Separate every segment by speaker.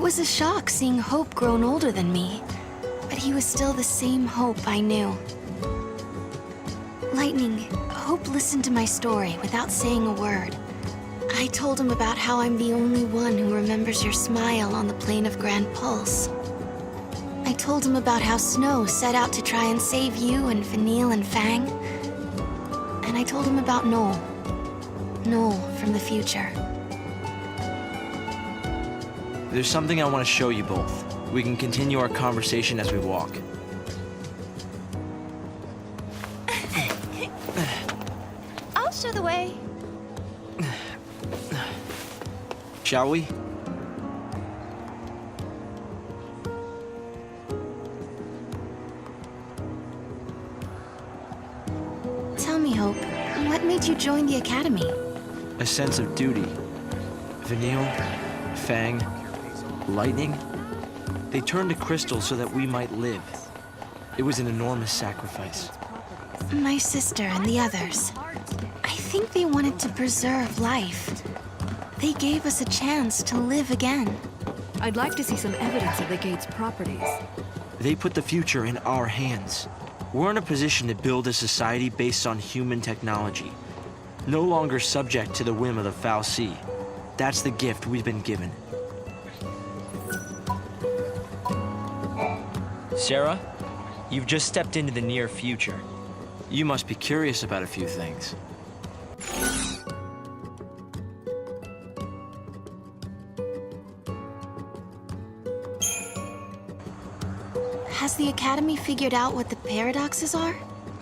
Speaker 1: was a shock seeing Hope grown older than me, but he was still the same Hope I knew. Lightning, Hope listened to my story without saying a word. I told him about how I'm the only one who remembers your smile on the plain of Grand Pulse. I told him about how Snow set out to try and save you and Vanille and Fang. And I told him about Noel. Noel from the future.
Speaker 2: There's something I want to show you both. We can continue our conversation as we walk.
Speaker 1: I'll show the way.
Speaker 2: Shall we?
Speaker 1: Tell me, Hope, what made you join the Academy?
Speaker 2: A sense of duty. Vanille, Fang, Lightning, they turned to Crystal so that we might live. It was an enormous sacrifice.
Speaker 1: My sister and the others. I think they wanted to preserve life. They gave us a chance to live again.
Speaker 3: I'd like to see some evidence of the gate's properties.
Speaker 2: They put the future in our hands. We're in a position to build a society based on human technology, no longer subject to the whim of the Foul Sea. That's the gift we've been given. Sarah, you've just stepped into the near future. You must be curious about a few things.
Speaker 1: Has the Academy figured out what the paradoxes are?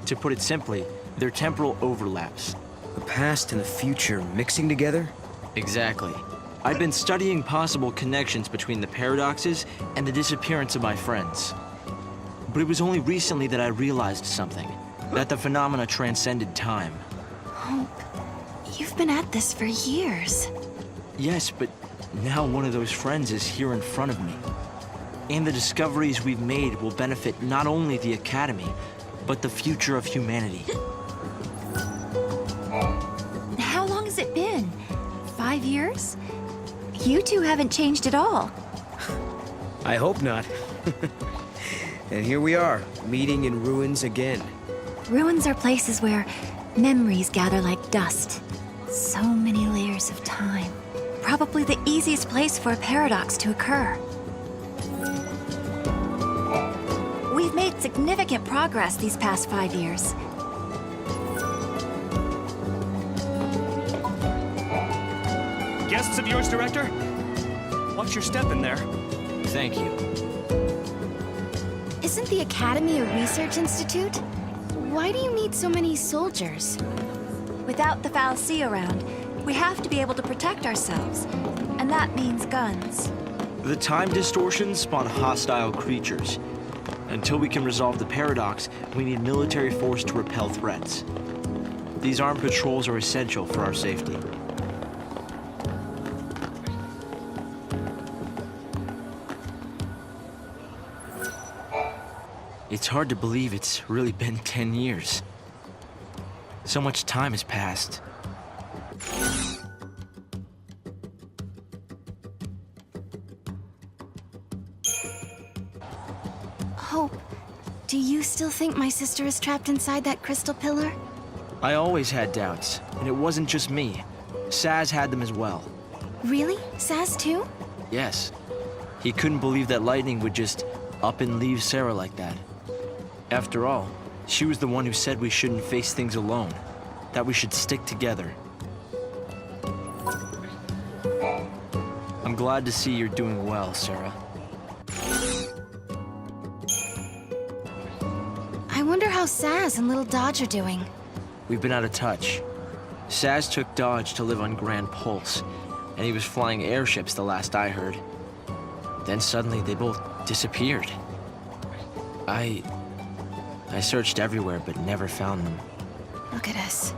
Speaker 2: To put it simply, they're temporal overlaps.
Speaker 4: The past and the future mixing together?
Speaker 2: Exactly. I've been studying possible connections between the paradoxes and the disappearance of my friends. But it was only recently that I realized something, that the phenomena transcended time.
Speaker 1: Hope, you've been at this for years.
Speaker 2: Yes, but now one of those friends is here in front of me. And the discoveries we've made will benefit not only the Academy, but the future of humanity.
Speaker 5: How long has it been? 5 years? You two haven't changed at all.
Speaker 4: I hope not. And here we are, meeting in ruins again.
Speaker 5: Ruins are places where memories gather like dust. So many layers of time. Probably the easiest place for a paradox to occur. We've made significant progress these past 5 years.
Speaker 6: Guests of yours, Director? Watch your step in there.
Speaker 2: Thank you.
Speaker 1: Isn't the Academy a research institute? Why do you need so many soldiers?
Speaker 5: Without the Foul Sea around, we have to be able to protect ourselves. And that means guns.
Speaker 2: The time distortions spawn hostile creatures. Until we can resolve the paradox, we need military force to repel threats. These armed patrols are essential for our safety. It's hard to believe it's really been 10 years. So much time has passed.
Speaker 1: Hope, do you still think my sister is trapped inside that crystal pillar?
Speaker 2: I always had doubts, and it wasn't just me. Saz had them as well.
Speaker 1: Really? Saz too?
Speaker 2: Yes. He couldn't believe that Lightning would just up and leave Sarah like that. After all, she was the one who said we shouldn't face things alone, that we should stick together. I'm glad to see you're doing well, Sarah.
Speaker 1: I wonder how Saz and little Dodge are doing.
Speaker 2: We've been out of touch. Saz took Dodge to live on Grand Pulse, and he was flying airships the last I heard. Then suddenly they both disappeared. I searched everywhere but never found them.
Speaker 1: Look at us.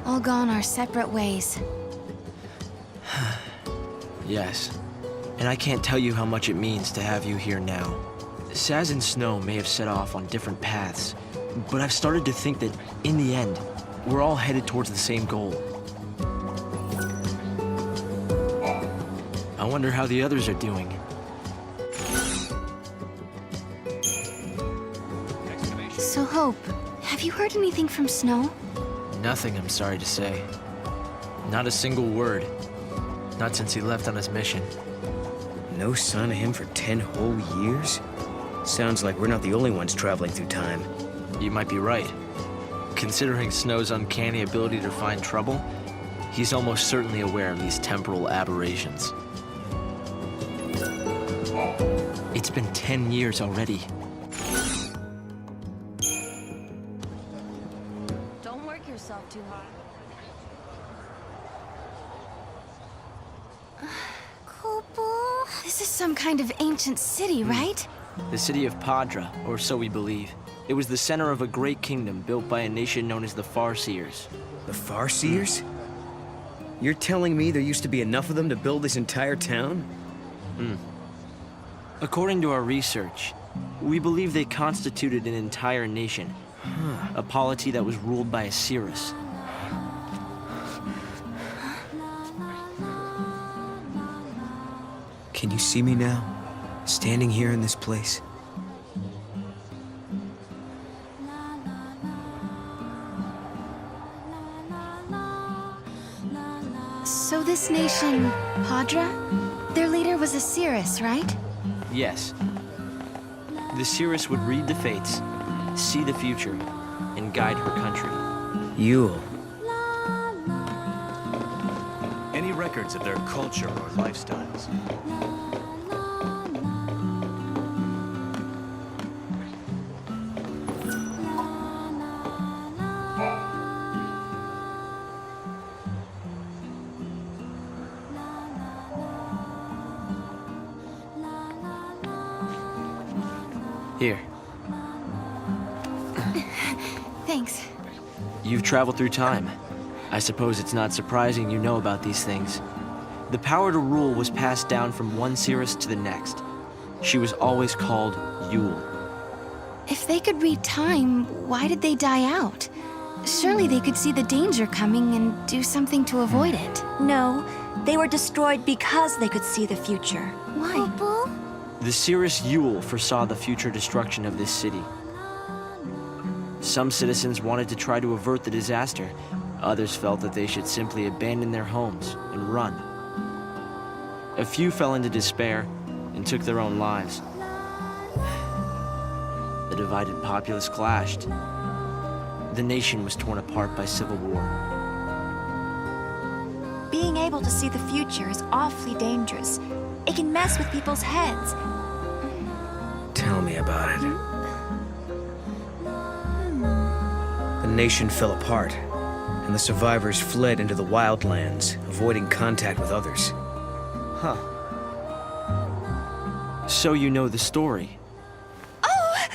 Speaker 1: All gone our separate ways.
Speaker 2: Yes. And I can't tell you how much it means to have you here now. Saz and Snow may have set off on different paths, but I've started to think that, in the end, we're all headed towards the same goal. I wonder how the others are doing.
Speaker 1: Hope, have you heard anything from Snow?
Speaker 2: Nothing, I'm sorry to say. Not a single word. Not since he left on his mission.
Speaker 4: No sign of him for 10 whole years? Sounds like we're not the only ones traveling through time.
Speaker 2: You might be right. Considering Snow's uncanny ability to find trouble, he's almost certainly aware of these temporal aberrations. It's been 10 years already.
Speaker 3: Don't work yourself too hard.
Speaker 1: This is some kind of ancient city, right?
Speaker 2: The city of Paddra, or so we believe. It was the center of a great kingdom built by a nation known as the Farseers.
Speaker 4: The Farseers? You're telling me there used to be enough of them to build this entire town?
Speaker 2: According to our research, we believe they constituted an entire nation. A polity that was ruled by a Cirrus.
Speaker 4: Can you see me now? Standing here in this place?
Speaker 1: So this nation, Paddra? Their leader was a Cirrus, right?
Speaker 2: Yes. The Cirrus would read the fates, see the future, and guide her country.
Speaker 4: Yule.
Speaker 6: Any records of their culture or lifestyles?
Speaker 2: Here,
Speaker 1: Thanks.
Speaker 2: you've traveled through time. I suppose it's not surprising you know about these things. The power to rule was passed down from one Cirrus to the next. She was always called Yule.
Speaker 1: If they could read time, why did they die out? Surely they could see the danger coming and do something to avoid it.
Speaker 5: No, they were destroyed because they could see the future.
Speaker 1: Why?
Speaker 2: The Cirrus Yule foresaw the future destruction of this city. Some citizens wanted to try to avert the disaster. Others felt that they should simply abandon their homes and run. A few fell into despair and took their own lives. The divided populace clashed. The nation was torn apart by civil war.
Speaker 5: Being able to see the future is awfully dangerous. It can mess with people's heads.
Speaker 4: Tell me about it. The nation fell apart, and the survivors fled into the wildlands, avoiding contact with others.
Speaker 2: Huh. So you know the story.
Speaker 5: Oh!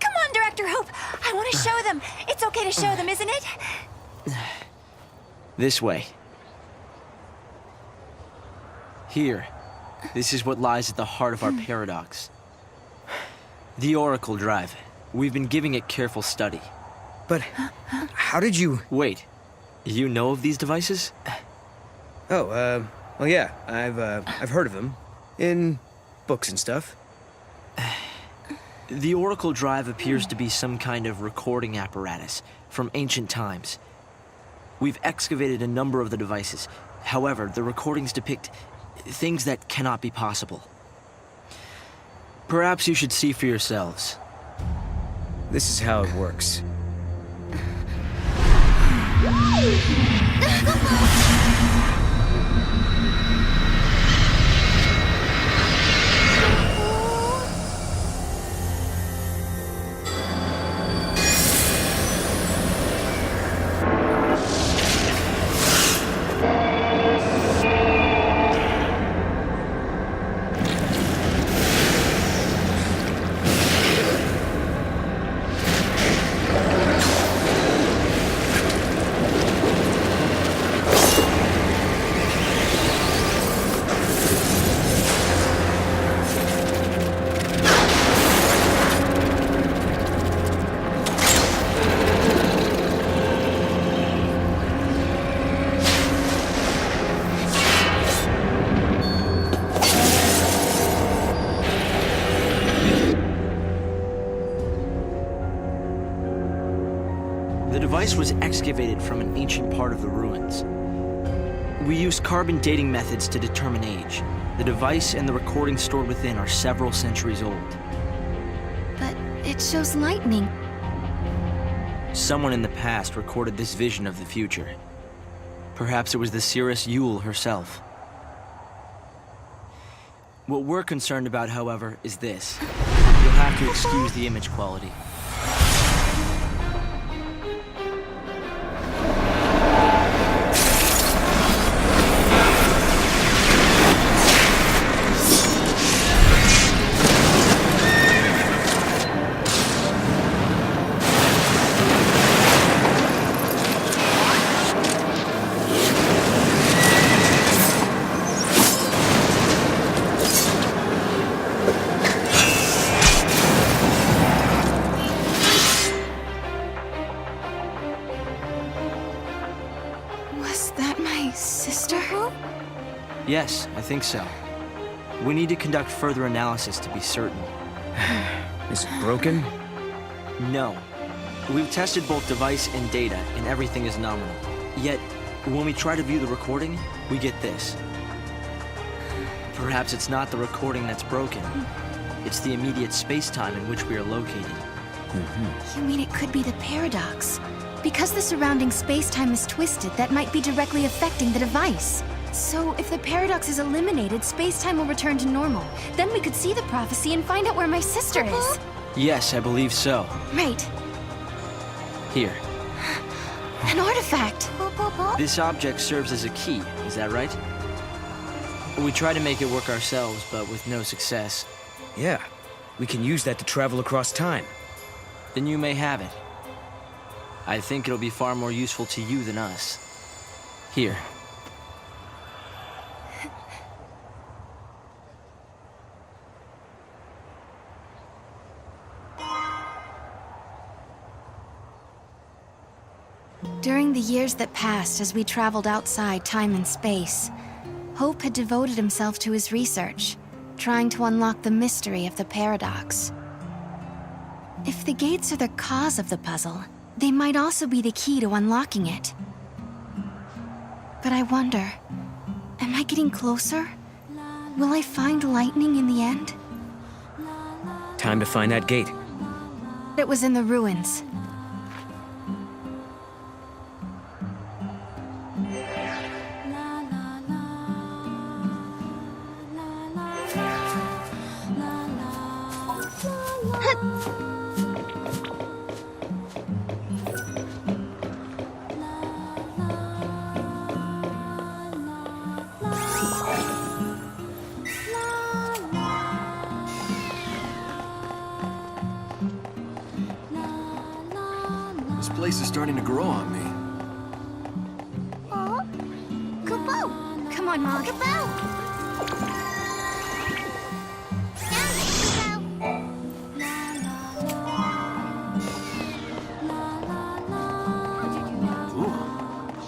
Speaker 5: Come on, Director Hope! I want to show them! It's okay to show them, isn't it?
Speaker 2: This way. Here. This is what lies at the heart of our paradox. The Oracle Drive. We've been giving it careful study.
Speaker 4: But how did you...
Speaker 2: Wait, you know of these devices?
Speaker 4: Oh, well, yeah, I've heard of them. In books and stuff.
Speaker 2: The Oracle Drive appears to be some kind of recording apparatus from ancient times. We've excavated a number of the devices. However, the recordings depict things that cannot be possible. Perhaps you should see for yourselves.
Speaker 4: This is how it works.
Speaker 2: device was excavated from an ancient part of the ruins. We used carbon dating methods to determine age. The device and the recording stored within are several centuries old.
Speaker 1: But it shows lightning.
Speaker 2: Someone in the past recorded this vision of the future. Perhaps it was the seeress Yule herself. What we're concerned about, however, is this. You'll have to excuse the image quality.
Speaker 1: Was that my sister?
Speaker 2: Yes, I think so. We need to conduct further analysis to be certain.
Speaker 4: Is it broken?
Speaker 2: No. We've tested both device and data, and everything is nominal. Yet, when we try to view the recording, we get this. Perhaps it's not the recording that's broken. It's the immediate space-time in which we are located.
Speaker 1: You mean it could be the paradox? Because the surrounding space-time is twisted, that might be directly affecting the device. So, if the paradox is eliminated, space-time will return to normal. Then we could see the prophecy and find out where my sister is.
Speaker 2: Yes, I believe so.
Speaker 1: Right.
Speaker 2: Here.
Speaker 1: An artifact.
Speaker 2: This object serves as a key, is that right? We tried to make it work ourselves, but with no success.
Speaker 4: Yeah. We can use that to travel across time.
Speaker 2: Then you may have it. I think it'll be far more useful to you than us. Here.
Speaker 1: During the years that passed as we traveled outside time and space, Hope had devoted himself to his research, trying to unlock the mystery of the paradox. If the gates are the cause of the puzzle, they might also be the key to unlocking it. But I wonder, am I getting closer? Will I find lightning in the end?
Speaker 4: Time to find that gate.
Speaker 1: It was in the ruins.
Speaker 7: This place is starting to grow on me.
Speaker 1: Oh, Kupo! Come on, Mog.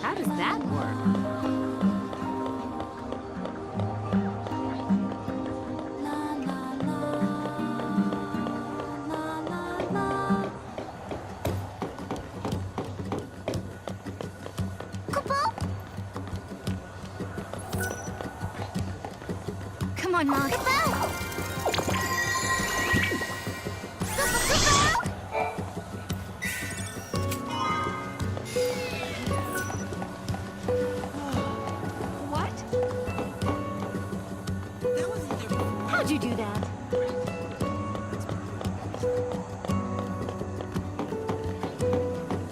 Speaker 3: How does that work?
Speaker 1: Come on, Mog.
Speaker 3: What? How'd you do that?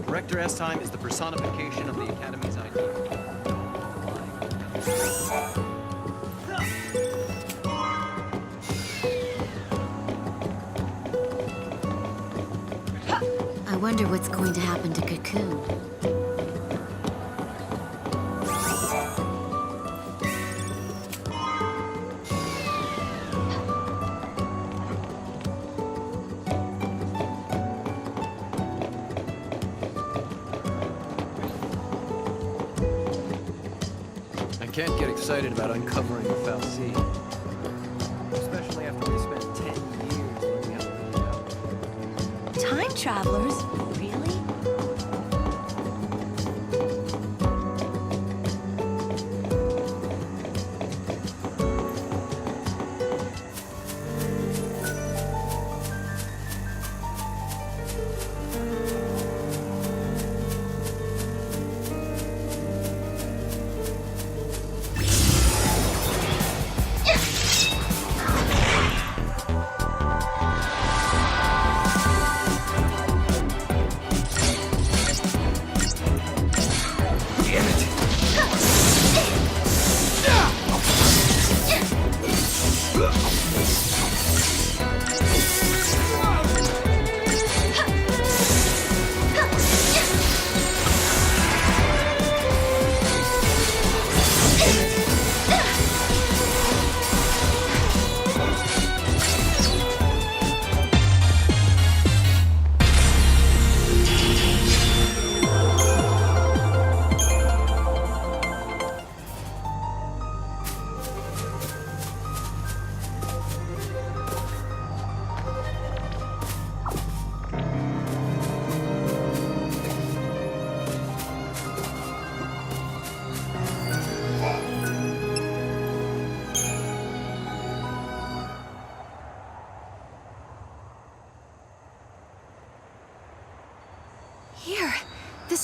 Speaker 7: Director S-Time is the personification of the Academy's idea.
Speaker 8: I wonder what's going to happen to Cocoon.
Speaker 7: I can't get excited about uncovering the Fal'Cie. Especially after we spent 10 years looking at the
Speaker 5: Time travelers? Really?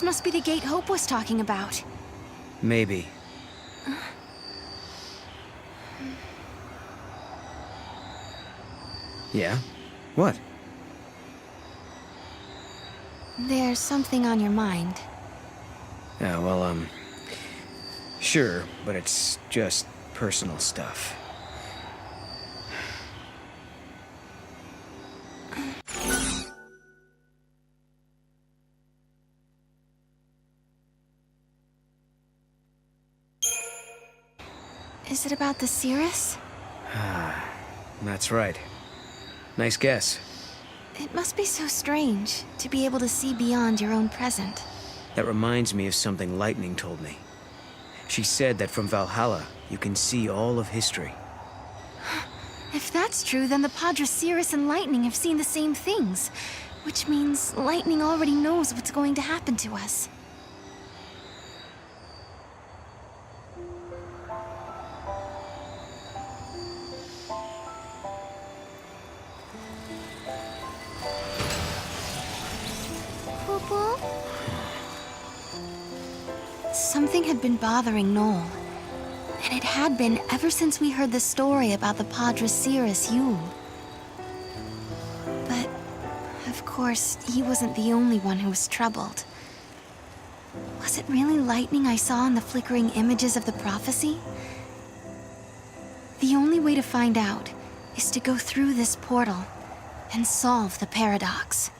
Speaker 1: This must be the gate Hope was talking about.
Speaker 4: Maybe. Yeah? What?
Speaker 1: There's something on your mind.
Speaker 4: Yeah, well, sure, but it's just personal stuff.
Speaker 1: Is it about the Cirrus?
Speaker 4: That's right. Nice guess.
Speaker 1: It must be so strange to be able to see beyond your own present.
Speaker 4: That reminds me of something Lightning told me. She said that from Valhalla, you can see all of history.
Speaker 1: If that's true, then the Paddra, Cirrus, and Lightning have seen the same things. Which means Lightning already knows what's going to happen to us. Poo-poo? Something had been bothering Noel. And it had been ever since we heard the story about the Paddra Cirrus Yule. But, of course, he wasn't the only one who was troubled. Was it really lightning I saw in the flickering images of the prophecy? The only way to find out is to go through this portal and solve the paradox.